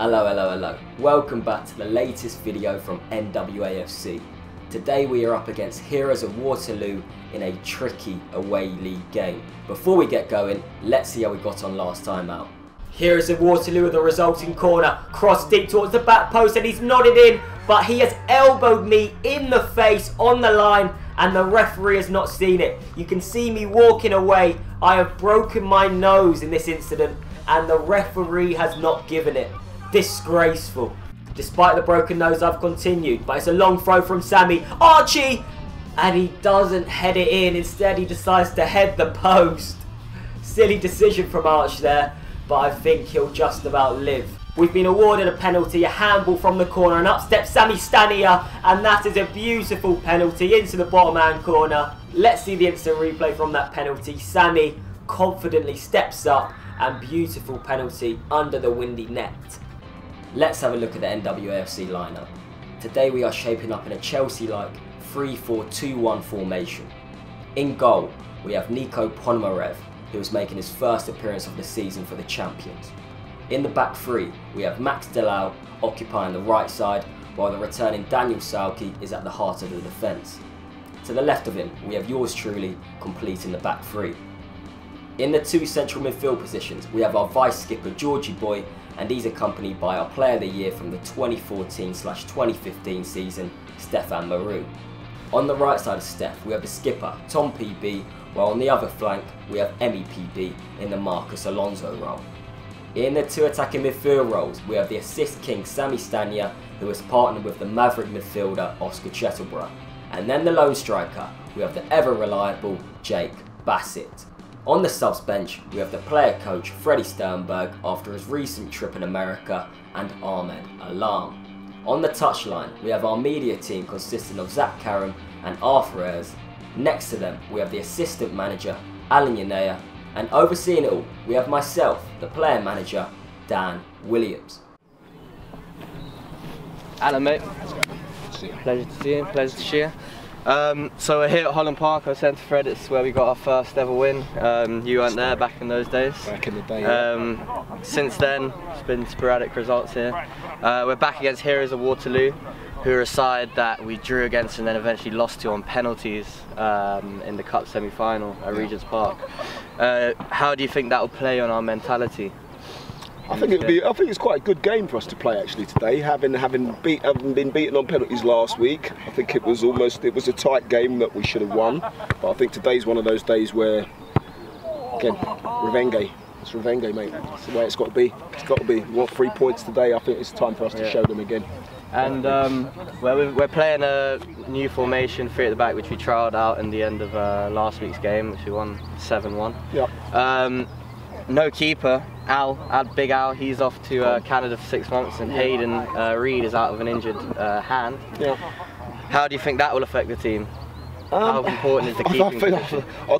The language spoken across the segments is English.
Hello. Welcome back to the latest video from Nwa F.C. Today we are up against Heroes of Waterloo in a tricky away league game. Before we get going, let's see how we got on last time out. Heroes of Waterloo with the resulting corner, cross deep towards the back post and he's nodded in, but he has elbowed me in the face on the line and the referee has not seen it. You can see me walking away. I have broken my nose in this incident and the referee has not given it. Disgraceful. Despite the broken nose, I've continued, but it's a long throw from Sammy. Archie! And he doesn't head it in. Instead, he decides to head the post. Silly decision from Arch there, but I think he'll just about live. We've been awarded a penalty, a handball from the corner, and up steps Sammy Stania, and that is a beautiful penalty into the bottom hand corner. Let's see the instant replay from that penalty. Sammy confidently steps up, and beautiful penalty under the windy net. Let's have a look at the NWAFC lineup. Today we are shaping up in a Chelsea-like 3-4-2-1 formation. In goal, we have Niko Ponomarev, who is making his first appearance of the season for the champions. In the back three, we have Max Delau occupying the right side, while the returning Daniel Salki is at the heart of the defence. To the left of him, we have yours truly completing the back three. In the two central midfield positions, we have our vice skipper Georgie Boy, and he's accompanied by our player of the year from the 2014/2015 season, Stefan Maroon. On the right side of Steph, we have the skipper Tom PB, while on the other flank, we have Emmy PB in the Marcus Alonso role. In the two attacking midfield roles, we have the assist king Sammy Stania, who has partnered with the maverick midfielder Oscar Chettleborough. And then the lone striker, we have the ever reliable Jake Bassett. On the subs bench, we have the player coach Freddie Sternberg after his recent trip in America and Ahmed Alam. On the touchline, we have our media team consisting of Zach Karam and Arthur Ayres. Next to them, we have the assistant manager Alan Yanea, and overseeing it all, we have myself, the player manager, Dan Williams. Hello mate, pleasure to see you, pleasure to share. So we're here at Holland Park, our centre Fred, it's where we got our first ever win. You weren't there back in those days. Back in the day, yeah. Since then, it's been sporadic results here. We're back against Heroes of Waterloo, who are a side that we drew against and then eventually lost to on penalties in the Cup semi-final at Regent's Park. How do you think that will play on our mentality? I think it's quite a good game for us to play actually today. Having been beaten on penalties last week, I think it was a tight game that we should have won. But I think today's one of those days where, again, revenge. It's revenge, mate. It's the way it's got to be. It's got to be. We want 3 points today. I think it's time for us to show them again. And we're playing a new formation, 3 at the back, which we trialled out in the end of last week's game, which we won 7-1. Yeah. No keeper. Big Al, he's off to Canada for 6 months, and Hayden Reed is out of an injured hand. Yeah. How do you think that will affect the team? How important is the keeping position? I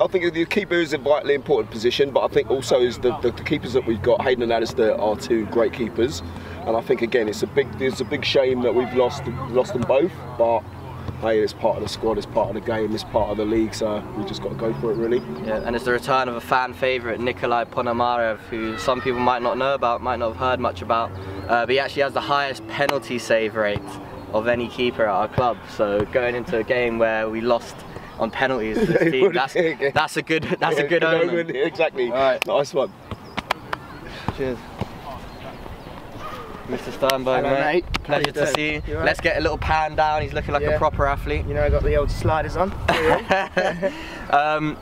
think the keeper is a vitally important position, but I think also is the keepers that we've got, Hayden and Alistair, are 2 great keepers, and I think again it's a big shame that we've lost them both, but hey, it's part of the squad, it's part of the game, it's part of the league, so we just got to go for it really. Yeah, and it's the return of a fan favourite, Nikolai Ponomarev, who some people might not know about, might not have heard much about, but he actually has the highest penalty save rate of any keeper at our club. So going into a game where we lost on penalties, this team, that's a good omen. Exactly. All right. Nice one. Cheers. Mr. Sternberg, hello, mate. Pleasure to see you. Right? Let's get a little pan down. He's looking like a proper athlete. You know, I got the old sliders on.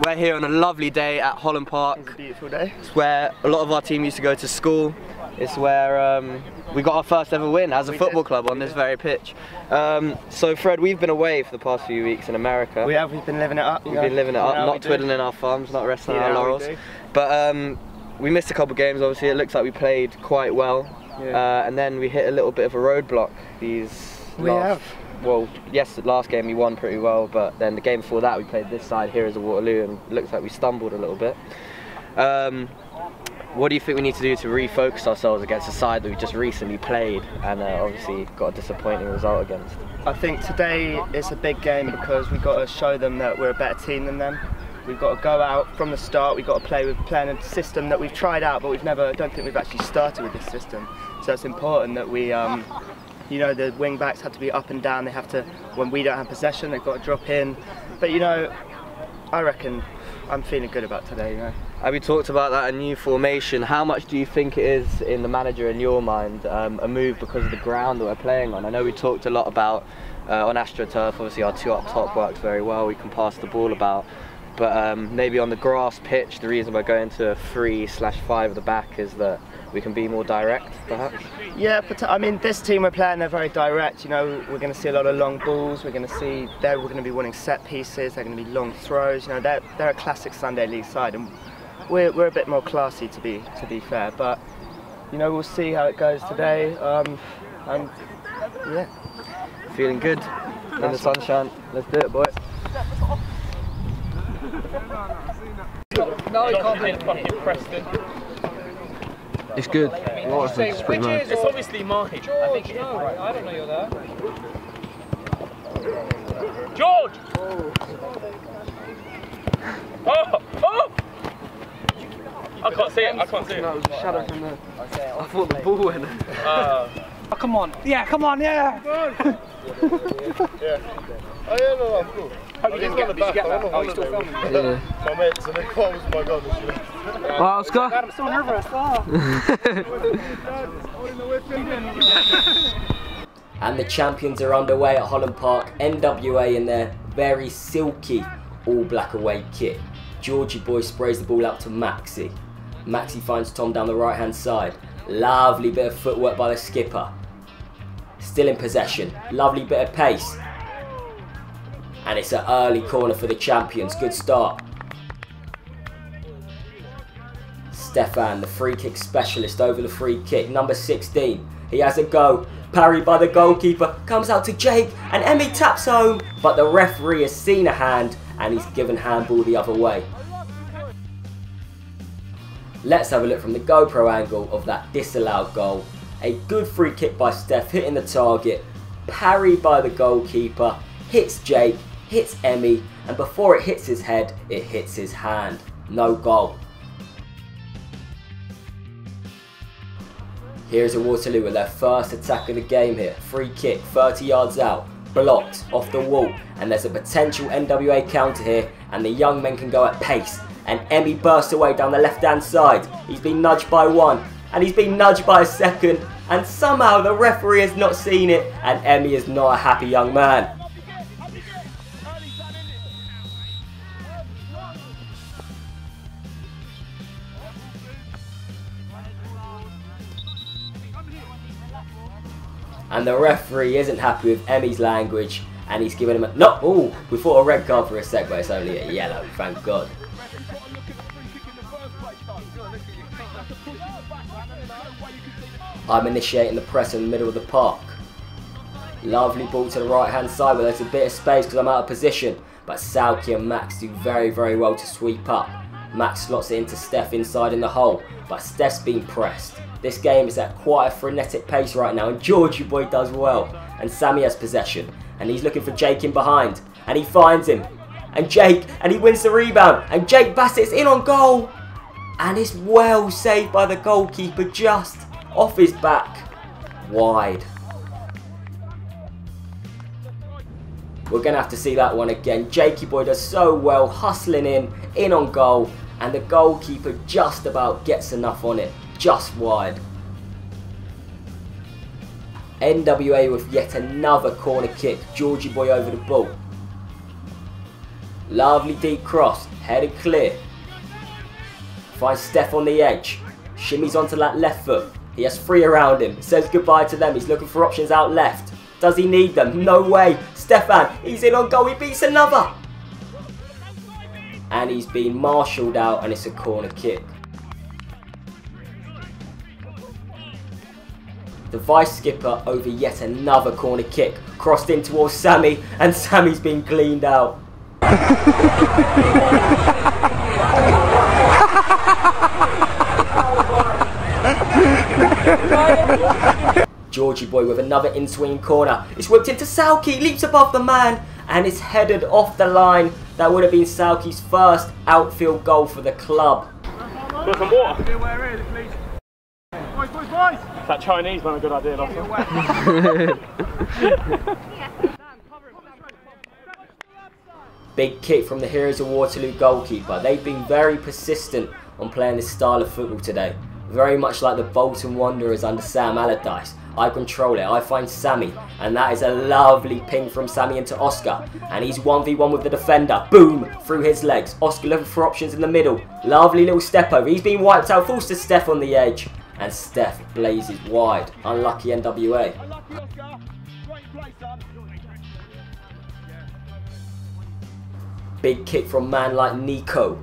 We're here on a lovely day at Holland Park. It's a beautiful day. It's where a lot of our team used to go to school. It's where we got our first ever win as a football club on this very pitch. So Fred, we've been away for the past few weeks in America. We've been living it up. We've been living it up, not twiddling our thumbs, not resting on our laurels. But we missed a couple of games, obviously. It looks like we played quite well. Yeah. And then we hit a little bit of a roadblock last game we won pretty well, but then the game before that we played this side, Heroes of Waterloo, and it looks like we stumbled a little bit. What do you think we need to do to refocus ourselves against a side that we just recently played and obviously got a disappointing result against? I think today is a big game because we've got to show them that we're a better team than them. We've got to go out from the start. We've got to play a system that we've tried out, but I don't think we've actually started with this system. So it's important that we, you know, the wing backs have to be up and down. They have to, when we don't have possession, they've got to drop in. But you know, I reckon I'm feeling good about today. You know. We talked about that, a new formation. How much do you think it is in the manager, in your mind, a move because of the ground that we're playing on? I know we talked a lot about on AstroTurf, obviously our 2 up top works very well, we can pass the ball about, but maybe on the grass pitch, the reason we're going to 3/5 at the back is that we can be more direct, perhaps? Yeah, but I mean, this team we're playing, they're very direct. You know, we're going to see a lot of long balls. We're going to be winning set pieces. They're going to be long throws. You know, they're a classic Sunday League side, and we're a bit more classy, to be fair. But you know, we'll see how it goes today. And yeah, feeling good in the sunshine. Let's do it, boys. No, he can't be fucking Preston. It's good. It's pretty nice. It's obviously mine. George, I think it is. Right. I don't know you're there. George! Oh! Oh! I can't see it. I can't see it. No, it was a shadow from there. I thought the ball went. Oh, come on. Yeah, come on, yeah! Yeah. Oh yeah, no, I'm cool. Hope you didn't get that. Oh, you're still filming? Yeah. My mates and they closed my god. Well, Oscar? God, I'm so nervous. And the champions are underway at Holland Park. NWA in their very silky all-black away kit. Georgie boy sprays the ball out to Maxi. Maxi finds Tom down the right-hand side. Lovely bit of footwork by the skipper. Still in possession. Lovely bit of pace. And it's an early corner for the champions. Good start. Stefan, the free kick specialist over the free kick. Number 16. He has a go. Parried by the goalkeeper. Comes out to Jake. And Emmy taps home. But the referee has seen a hand. And he's given handball the other way. Let's have a look from the GoPro angle of that disallowed goal. A good free kick by Steph, hitting the target. Parried by the goalkeeper. Hits Jake. Hits Emmy. And before it hits his head, it hits his hand. No goal. Here's a Waterloo with their first attack of the game here. Free kick, 30 yards out. Blocked off the wall. And there's a potential NWA counter here. And the young men can go at pace. And Emmy bursts away down the left-hand side. He's been nudged by one. And he's been nudged by a second. And somehow the referee has not seen it. And Emmy is not a happy young man. And the referee isn't happy with Emmy's language, and he's given him a no. Oh, we thought a red card for a sec, but it's only a yellow. Thank God. I'm initiating the press in the middle of the park. Lovely ball to the right hand side, where there's a bit of space because I'm out of position. But Sauki and Max do very, very well to sweep up. Max slots it into Steph inside in the hole, but Steph's been pressed. This game is at quite a frenetic pace right now, and Georgie boy does well. And Sammy has possession, and he's looking for Jake in behind, and he finds him. And Jake, and he wins the rebound, and Jake Bassett's in on goal. And it's well saved by the goalkeeper, just off his back, wide. We're going to have to see that one again. Jakey boy does so well, hustling in on goal, and the goalkeeper just about gets enough on it. Just wide. NWA with yet another corner kick. Georgie boy over the ball. Lovely deep cross. Headed clear. Finds Steph on the edge. Shimmies onto that left foot. He has three around him. Says goodbye to them. He's looking for options out left. Does he need them? No way. Stefan, he's in on goal. He beats another. And he's been marshalled out, and it's a corner kick. The vice skipper over yet another corner kick. Crossed in towards Sammy, and Sammy's been cleaned out. Georgie boy with another in-swing corner. It's whipped into Sauki, leaps above the man, and it's headed off the line. That would have been Salke's first outfield goal for the club. Got some water? Boys! That Chinese man, a good idea, Big kick from the Heroes of Waterloo goalkeeper. They've been very persistent on playing this style of football today. Very much like the Bolton Wanderers under Sam Allardyce. I control it, I find Sammy, and that is a lovely ping from Sammy into Oscar, and he's 1v1 with the defender. Boom! Through his legs. Oscar looking for options in the middle. Lovely little step over. He's been wiped out. Falls to Steph on the edge, and Steph blazes wide. Unlucky NWA. Big kick from man like Nico.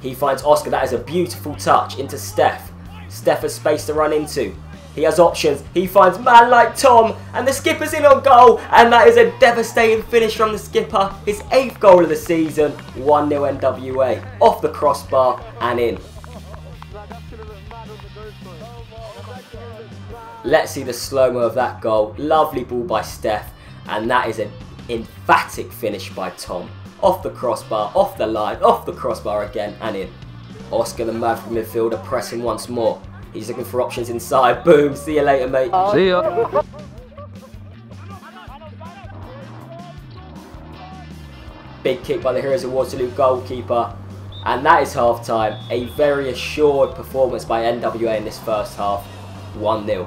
He finds Oscar. That is a beautiful touch into Steph. Steph has space to run into. He has options. He finds man like Tom, and the skipper's in on goal, and that is a devastating finish from the skipper. His 8th goal of the season. 1-0 NWA. Off the crossbar and in. Let's see the slow-mo of that goal. Lovely ball by Steph, and that is an emphatic finish by Tom. Off the crossbar, off the line, off the crossbar again, and in. Oscar, the maverick midfielder, pressing once more. He's looking for options inside. Boom, see you later, mate. See ya. Big kick by the Heroes of Waterloo goalkeeper. And that is half-time. A very assured performance by NWA in this first half. 1-0.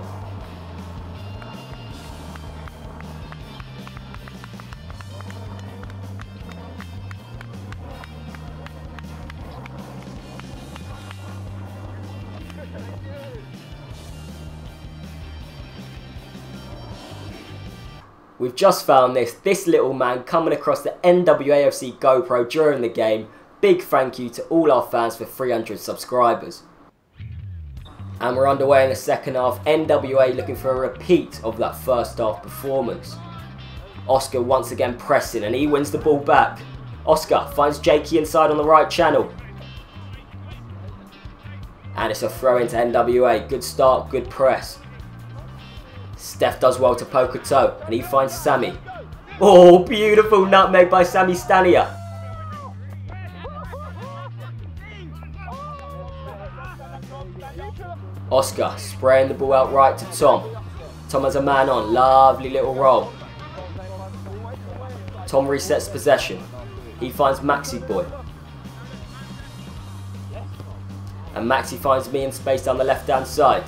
We've just found this little man coming across the NWA F.C. GoPro during the game. Big thank you to all our fans for 300 subscribers. And we're underway in the second half. NWA looking for a repeat of that first half performance. Oscar once again pressing, and he wins the ball back. Oscar finds Jakey inside on the right channel. And it's a throw into NWA. Good start, good press. Steph does well to poke a toe, and he finds Sammy. Oh, beautiful nutmeg by Sammy Stania. Oscar spraying the ball out right to Tom. Tom has a man on. Lovely little roll. Tom resets possession. He finds Maxi Boy. And Maxi finds me in space down the left-hand side.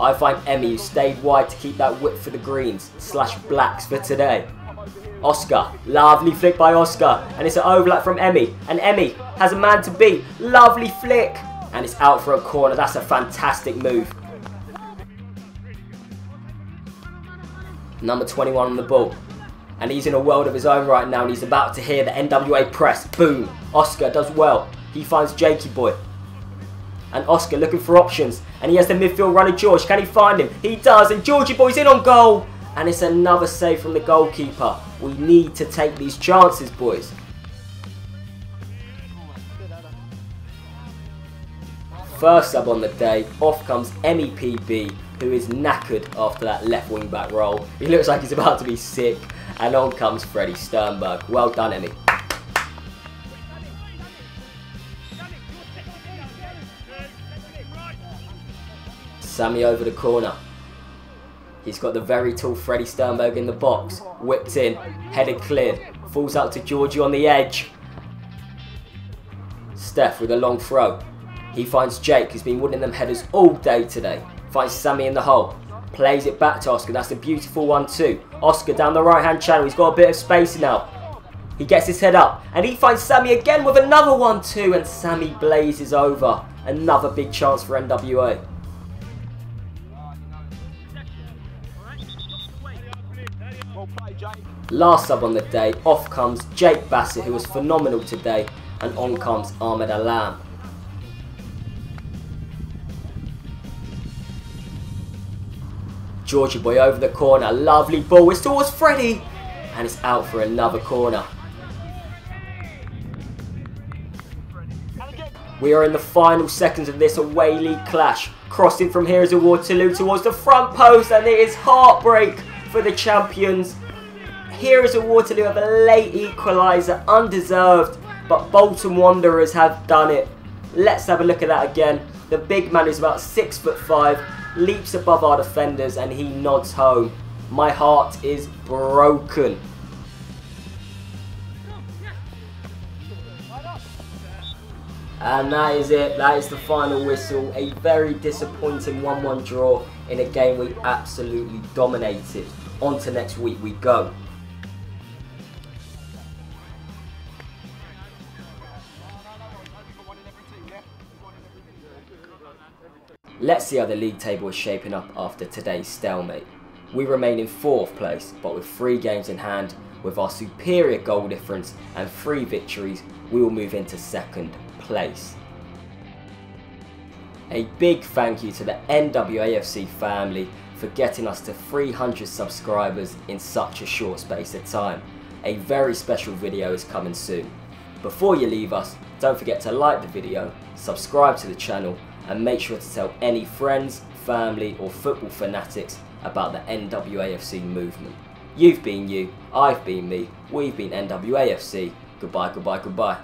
I find Emmy, who stayed wide to keep that width for the greens / blacks for today. Oscar, lovely flick by Oscar, and it's an overlap from Emmy, and Emmy has a man to beat. Lovely flick, and it's out for a corner. That's a fantastic move. Number 21 on the ball, and he's in a world of his own right now, and he's about to hear the NWA press. Boom, Oscar does well. He finds Jakey Boy. And Oscar looking for options, and he has the midfield runner George. Can he find him? He does, and Georgie Boy's in on goal, and it's another save from the goalkeeper. We need to take these chances, boys. First sub on the day, off comes Emmy PB, who is knackered after that left wing back roll. He looks like he's about to be sick, and on comes Freddie Sternberg. Well done, Emmy. Sammy over the corner. He's got the very tall Freddie Sternberg in the box. Whipped in, headed cleared. Falls out to Georgie on the edge. Steph with a long throw. He finds Jake, who's been winning them headers all day today. Finds Sammy in the hole. Plays it back to Oscar. That's a beautiful 1-2. Oscar down the right hand channel. He's got a bit of space now. He gets his head up. And he finds Sammy again with another 1-2. And Sammy blazes over. Another big chance for NWA. Last sub on the day, off comes Jake Bassett, who was phenomenal today, and on comes Ahmed Alam. Georgie Boy over the corner, lovely ball, it's towards Freddie, and it's out for another corner. We are in the final seconds of this away league clash, crossing from Heroes of Waterloo towards the front post, and it is heartbreak for the champions. Heroes of Waterloo have a late equaliser, undeserved, but Bolton Wanderers have done it. Let's have a look at that again. The big man is about 6'5", leaps above our defenders and he nods home. My heart is broken. And that is it, that is the final whistle. A very disappointing 1-1 draw in a game we absolutely dominated. On to next week we go. Let's see how the league table is shaping up after today's stalemate. We remain in 4th place, but with 3 games in hand, with our superior goal difference and 3 victories, we will move into 2nd place. A big thank you to the NWA FC family for getting us to 300 subscribers in such a short space of time. A very special video is coming soon. Before you leave us, don't forget to like the video, subscribe to the channel and make sure to tell any friends, family or football fanatics about the NWAFC movement. You've been you, I've been me, we've been NWAFC. Goodbye, goodbye, goodbye.